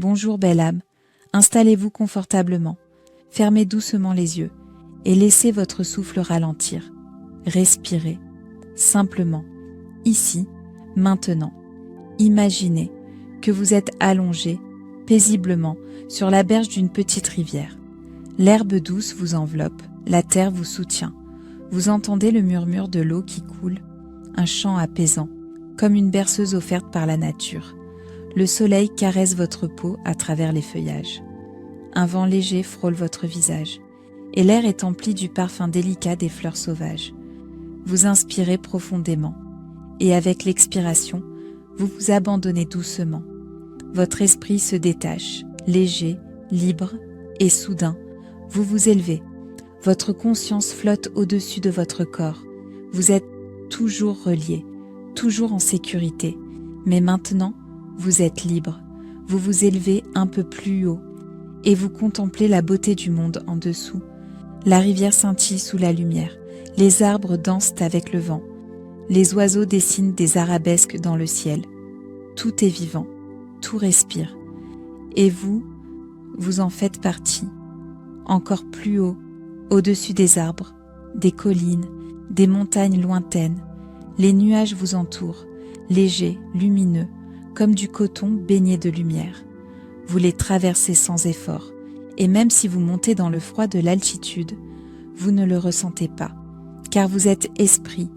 Bonjour belle âme, installez-vous confortablement, fermez doucement les yeux et laissez votre souffle ralentir. Respirez, simplement, ici, maintenant. Imaginez que vous êtes allongé, paisiblement, sur la berge d'une petite rivière. L'herbe douce vous enveloppe, la terre vous soutient. Vous entendez le murmure de l'eau qui coule, un chant apaisant, comme une berceuse offerte par la nature. Le soleil caresse votre peau à travers les feuillages. Un vent léger frôle votre visage, et l'air est empli du parfum délicat des fleurs sauvages. Vous inspirez profondément, et avec l'expiration, vous vous abandonnez doucement. Votre esprit se détache, léger, libre, et soudain, vous vous élevez. Votre conscience flotte au-dessus de votre corps. Vous êtes toujours relié, toujours en sécurité, mais maintenant, vous êtes libre. Vous vous élevez un peu plus haut, et vous contemplez la beauté du monde en dessous. La rivière scintille sous la lumière, les arbres dansent avec le vent, les oiseaux dessinent des arabesques dans le ciel. Tout est vivant, tout respire, et vous en faites partie. Encore plus haut, au-dessus des arbres, des collines, des montagnes lointaines, les nuages vous entourent, légers, lumineux, comme du coton baigné de lumière. Vous les traversez sans effort, et même si vous montez dans le froid de l'altitude, vous ne le ressentez pas, car vous êtes esprit,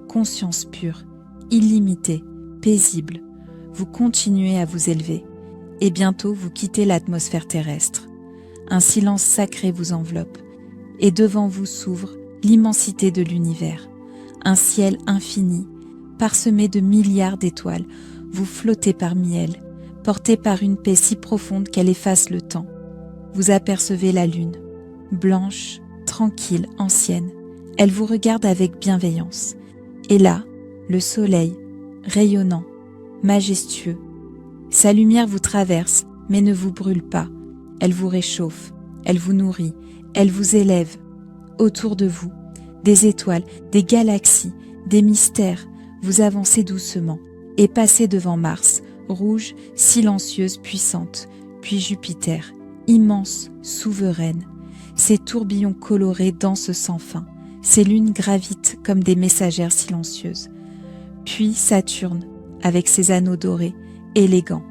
conscience pure, illimitée, paisible. Vous continuez à vous élever, et bientôt vous quittez l'atmosphère terrestre. Un silence sacré vous enveloppe, et devant vous s'ouvre l'immensité de l'univers. Un ciel infini, parsemé de milliards d'étoiles, vous flottez parmi elles, porté par une paix si profonde qu'elle efface le temps. Vous apercevez la lune, blanche, tranquille, ancienne. Elle vous regarde avec bienveillance. Et là, le soleil, rayonnant, majestueux. Sa lumière vous traverse, mais ne vous brûle pas. Elle vous réchauffe, elle vous nourrit, elle vous élève. Autour de vous, des étoiles, des galaxies, des mystères, vous avancez doucement et passez devant Mars, rouge, silencieuse, puissante, puis Jupiter, immense, souveraine. Ses tourbillons colorés dansent sans fin, ses lunes gravitent comme des messagères silencieuses. Puis Saturne, avec ses anneaux dorés, élégants,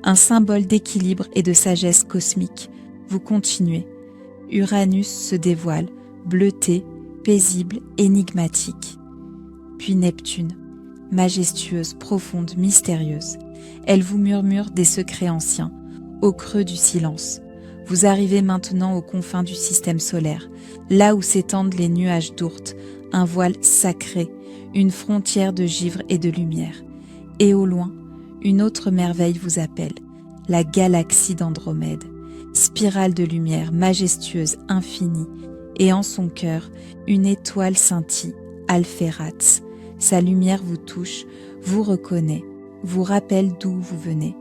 un symbole d'équilibre et de sagesse cosmique. Vous continuez. Uranus se dévoile, bleuté, paisible, énigmatique. Puis Neptune, majestueuse, profonde, mystérieuse. Elle vous murmure des secrets anciens, au creux du silence. Vous arrivez maintenant aux confins du système solaire, là où s'étendent les nuages d'Oort, un voile sacré, une frontière de givre et de lumière. Et au loin, une autre merveille vous appelle, la galaxie d'Andromède, spirale de lumière majestueuse, infinie, et en son cœur, une étoile scintille, Alphératz. Sa lumière vous touche, vous reconnaît, vous rappelle d'où vous venez.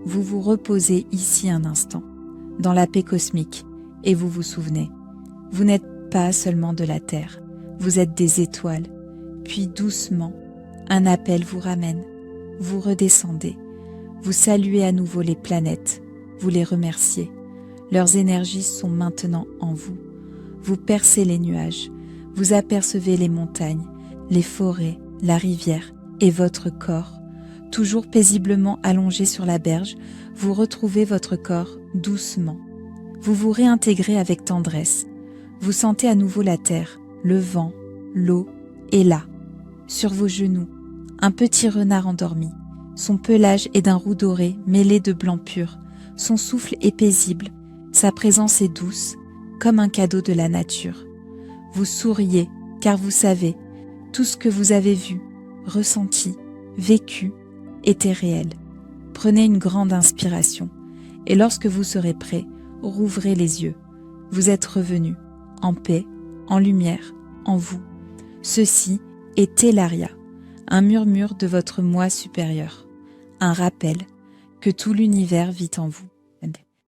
Vous vous reposez ici un instant, dans la paix cosmique, et vous vous souvenez. Vous n'êtes pas seulement de la Terre, vous êtes des étoiles. Puis doucement, un appel vous ramène. Vous redescendez. Vous saluez à nouveau les planètes. Vous les remerciez. Leurs énergies sont maintenant en vous. Vous percez les nuages. Vous apercevez les montagnes, les forêts, la rivière et votre corps. Toujours paisiblement allongé sur la berge, vous retrouvez votre corps doucement. Vous vous réintégrez avec tendresse. Vous sentez à nouveau la terre, le vent, l'eau, et là, sur vos genoux, un petit renard endormi. Son pelage est d'un roux doré mêlé de blanc pur. Son souffle est paisible. Sa présence est douce, comme un cadeau de la nature. Vous souriez, car vous savez, tout ce que vous avez vu, ressenti, vécu, était réel. Prenez une grande inspiration, et lorsque vous serez prêt, rouvrez les yeux. Vous êtes revenu, en paix, en lumière, en vous. Ceci est Telaria, un murmure de votre moi supérieur, un rappel que tout l'univers vit en vous.